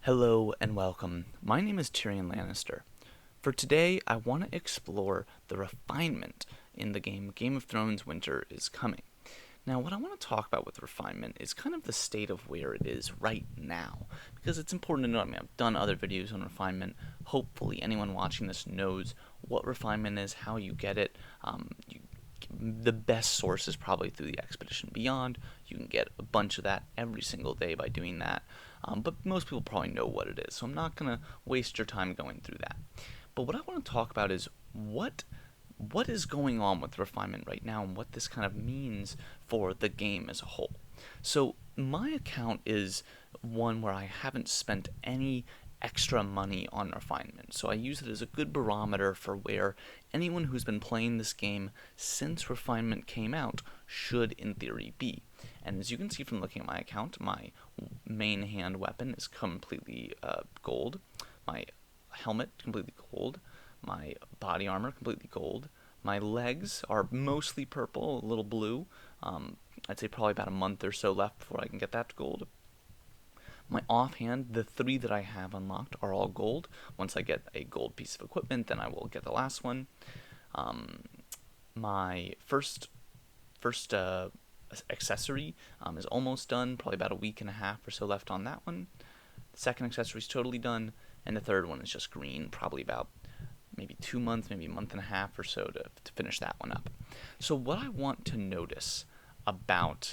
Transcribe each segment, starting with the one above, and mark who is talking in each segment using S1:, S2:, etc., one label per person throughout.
S1: Hello and welcome. My name is TyrionLanstr. For today, I want to explore the refinement in the game Game of Thrones Winter is Coming. Now, what I want to talk about with refinement is kind of the state of where it is right now, because it's important to know. I've done other videos on refinement. Hopefully, anyone watching this knows what refinement is, how you get it. The best source is probably through the Expedition Beyond. You can get a bunch of that every single day by doing that. But most people probably know what it is, so I'm not going to waste your time going through that. But what I want to talk about is what is going on with refinement right now and what this kind of means for the game as a whole. So my account is one where I haven't spent any extra money on refinement, so I use it as a good barometer for where anyone who's been playing this game since refinement came out should in theory be. And as you can see from looking at my account, my main hand weapon is completely gold, my helmet completely gold, my body armor completely gold, my legs are mostly purple, a little blue. I'd say probably about a month or so left before I can get that to gold. My offhand, the three that I have unlocked are all gold. Once I get a gold piece of equipment, then I will get the last one. My first accessory is almost done, probably about a week and a half or so left on that one. The second accessory is totally done, and the third one is just green, probably about maybe 2 months, maybe a month and a half or so to finish that one up. So what I want to notice about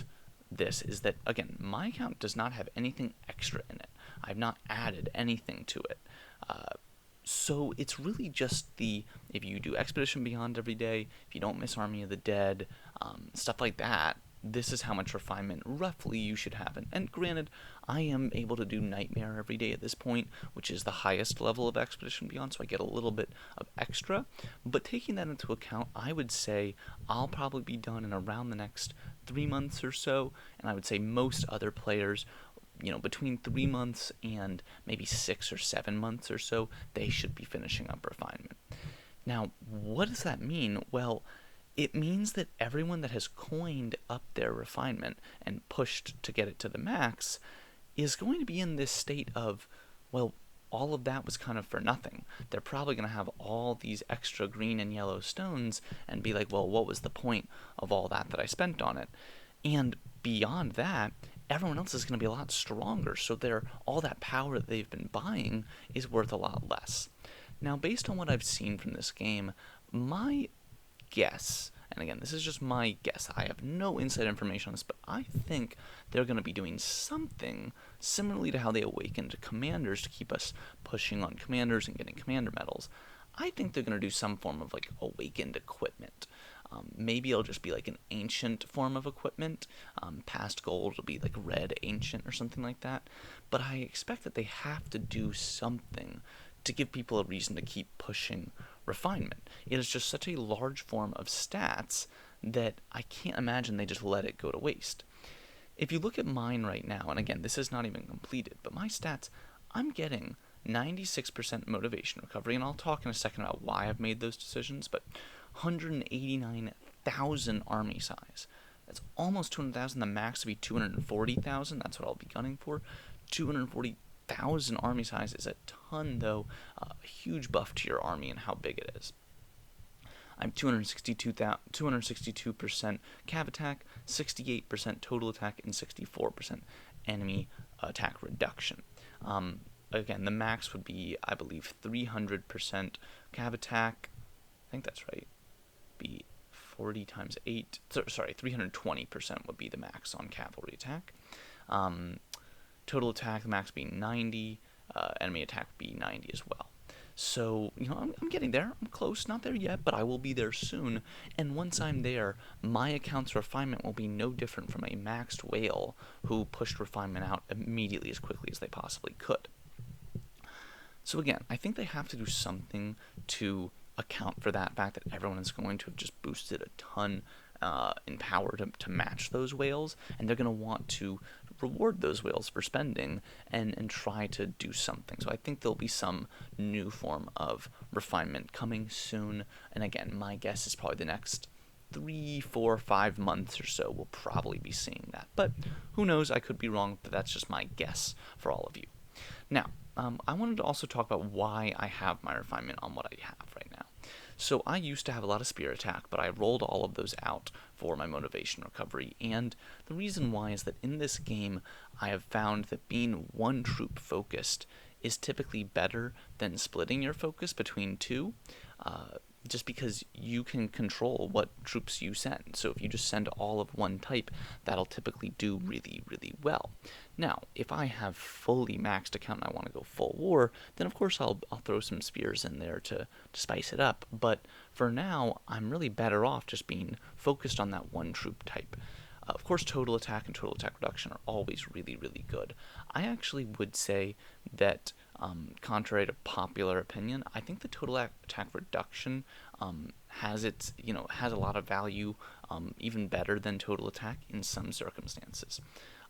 S1: this is that, again, my account does not have anything extra in it. I've not added anything to it. So it's really just if you do Expedition Beyond every day, if you don't miss Army of the Dead, stuff like that, this is how much refinement roughly you should have. And granted, I am able to do Nightmare every day at this point, which is the highest level of Expedition Beyond, so I get a little bit of extra. But taking that into account, I would say I'll probably be done in around the next 3 months or so, and I would say most other players, between 3 months and maybe 6 or 7 months or so, they should be finishing up refinement. Now, what does that mean? Well, it means that everyone that has coined up their refinement and pushed to get it to the max is going to be in this state of, well, all of that was kind of for nothing. They're probably going to have all these extra green and yellow stones and be like, well, what was the point of all that I spent on it? And beyond that, everyone else is going to be a lot stronger, so all that power that they've been buying is worth a lot less. Now, based on what I've seen from this game, my guess, and again, this is just my guess, I have no inside information on this, but I think they're going to be doing something similarly to how they awakened commanders to keep us pushing on commanders and getting commander medals. I think they're going to do some form of awakened equipment. Maybe it'll just be like an ancient form of equipment. Past gold will be like red ancient or something like that. But I expect that they have to do something to give people a reason to keep pushing refinement. It is just such a large form of stats that I can't imagine they just let it go to waste. If you look at mine right now, and again, this is not even completed, but my stats, I'm getting 96% motivation recovery, and I'll talk in a second about why I've made those decisions, but 189,000 army size. That's almost 200,000. The max would be 240,000. That's what I'll be gunning for. 240,000 army size is a ton, though. A huge buff to your army and how big it is. I'm 262% cav attack, 68% total attack, and 64% enemy attack reduction. Again, the max would be, I believe, 300% cav attack. I think that's right. Be 40 times 8. Sorry, 320% would be the max on cavalry attack. Total attack, the max being 90. Enemy attack would be 90 as well. So, I'm getting there. I'm close. Not there yet, but I will be there soon. And once I'm there, my account's refinement will be no different from a maxed whale who pushed refinement out immediately as quickly as they possibly could. So again, I think they have to do something to account for that fact that everyone is going to have just boosted a ton in power to match those whales, and they're going to want to reward those whales for spending and try to do something. So I think there'll be some new form of refinement coming soon, and again, my guess is probably the next 3, 4, 5 months or so we'll probably be seeing that. But who knows, I could be wrong, but that's just my guess for all of you. Now, I wanted to also talk about why I have my refinement on what I have right now. So I used to have a lot of spear attack, but I rolled all of those out for my motivation recovery, and the reason why is that in this game I have found that being one troop focused is typically better than splitting your focus between two. Just because you can control what troops you send. So if you just send all of one type, that'll typically do really, really well. Now, if I have fully maxed account and I want to go full war, then of course I'll throw some spears in there to spice it up. But for now, I'm really better off just being focused on that one troop type. Of course, total attack and total attack reduction are always really, really good. I actually would say that, contrary to popular opinion, I think the total attack reduction has has a lot of value, even better than total attack in some circumstances.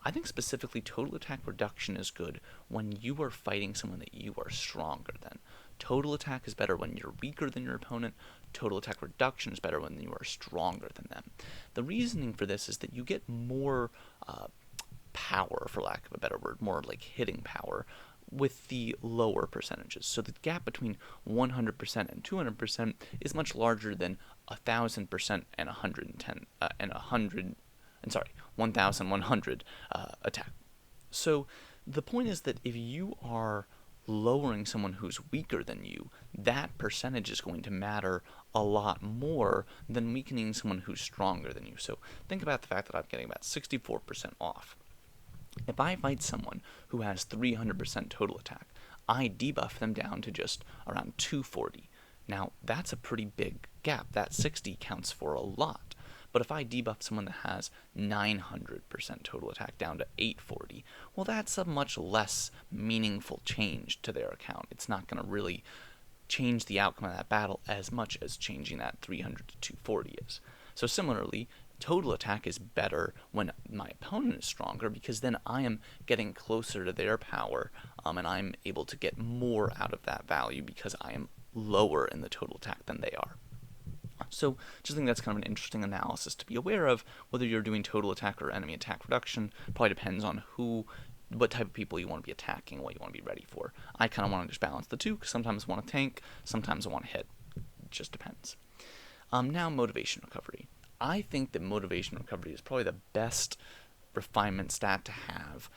S1: I think specifically total attack reduction is good when you are fighting someone that you are stronger than. Total attack is better when you're weaker than your opponent. Total attack reduction is better when you are stronger than them. The reasoning for this is that you get more power, for lack of a better word, more like hitting power with the lower percentages. So the gap between 100% and 200% is much larger than 1,000% and 110 and 100. And sorry, 1,100 attack. So the point is that if you are lowering someone who's weaker than you, that percentage is going to matter a lot more than weakening someone who's stronger than you. So think about the fact that I'm getting about 64% off. If I fight someone who has 300% total attack, I debuff them down to just around 240. Now, that's a pretty big gap. That 60 counts for a lot. But if I debuff someone that has 900% total attack down to 840, well, that's a much less meaningful change to their account. It's not going to really change the outcome of that battle as much as changing that 300 to 240 is. So similarly, total attack is better when my opponent is stronger, because then I am getting closer to their power, and I'm able to get more out of that value because I am lower in the total attack than they are. So just think that's kind of an interesting analysis to be aware of. Whether you're doing total attack or enemy attack reduction probably depends on what type of people you want to be attacking, what you want to be ready for. I kind of want to just balance the two, because sometimes I want to tank, sometimes I want to hit. It just depends. Now, motivation recovery. I think that motivation recovery is probably the best refinement stat to have,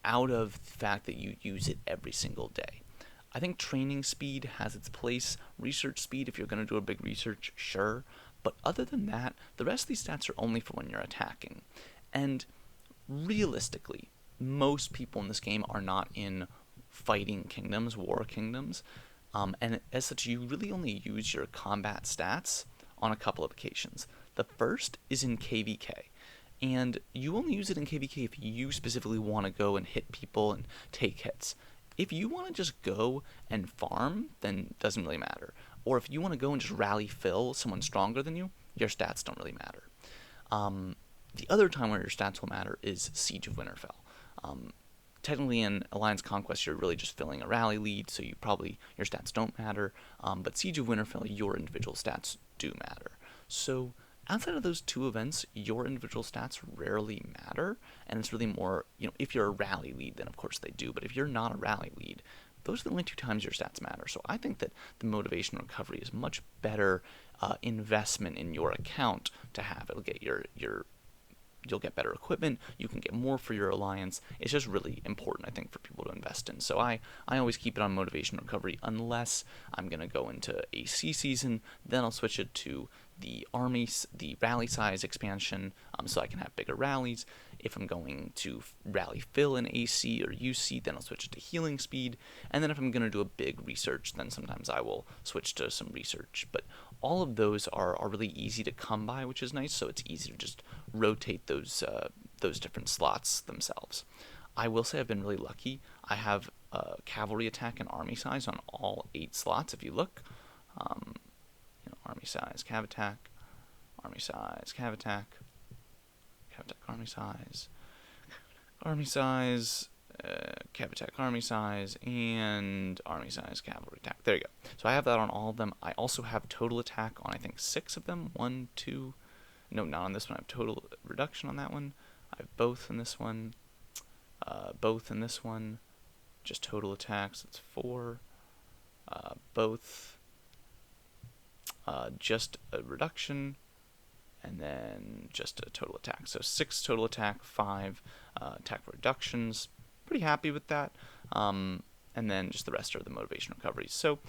S1: out of the fact that you use it every single day. I think training speed has its place. Research speed, if you're going to do a big research, sure. But other than that, the rest of these stats are only for when you're attacking. And realistically, most people in this game are not in fighting kingdoms, war kingdoms. And as such, you really only use your combat stats on a couple of occasions. The first is in KVK. And you only use it in KVK if you specifically want to go and hit people and take hits. If you want to just go and farm, then it doesn't really matter. Or if you want to go and just rally fill someone stronger than you, your stats don't really matter. The other time where your stats will matter is Siege of Winterfell. Technically in Alliance Conquest, you're really just filling a rally lead, so your stats don't matter. But Siege of Winterfell, your individual stats do matter. So outside of those two events, your individual stats rarely matter, and it's really more, if you're a rally lead, then of course they do, but if you're not a rally lead, those are the only two times your stats matter. So I think that the motivation recovery is much better investment in your account to have. It'll get you'll get better equipment, you can get more for your alliance. It's just really important, I think, for people to invest in. So I always keep it on motivation recovery, unless I'm going to go into AC season, then I'll switch it to the rally size expansion, so I can have bigger rallies. If I'm going to rally fill in AC or UC, then I'll switch it to healing speed. And then if I'm going to do a big research, then sometimes I will switch to some research. But all of those are really easy to come by, which is nice, so it's easy to just rotate those different slots themselves. I will say I've been really lucky. I have cavalry attack and army size on all 8 slots, if you look. Army size, cav attack, army size, cav attack, army size, cav attack, army size, and army size, cavalry attack. There you go. So I have that on all of them. I also have total attack on, I think, 6 of them. 1, 2, no, not on this one. I have total reduction on that one. I have both in this one, both in this one, just total attacks, it's 4. Both, just a reduction, and then just a total attack. So 6 total attack, 5 attack reductions. Pretty happy with that. And then just the rest are the motivation recoveries. So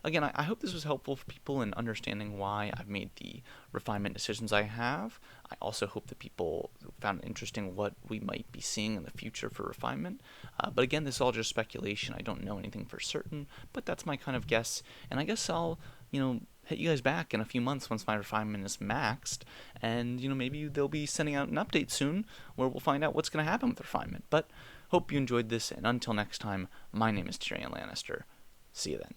S1: again, I hope this was helpful for people in understanding why I've made the refinement decisions I have. I also hope that people found it interesting what we might be seeing in the future for refinement. But again, this is all just speculation. I don't know anything for certain, but that's my kind of guess. And I guess I'll, hit you guys back in a few months once my refinement is maxed. And, maybe they'll be sending out an update soon where we'll find out what's going to happen with refinement. But hope you enjoyed this, and until next time, my name is TyrionLanstr. See you then.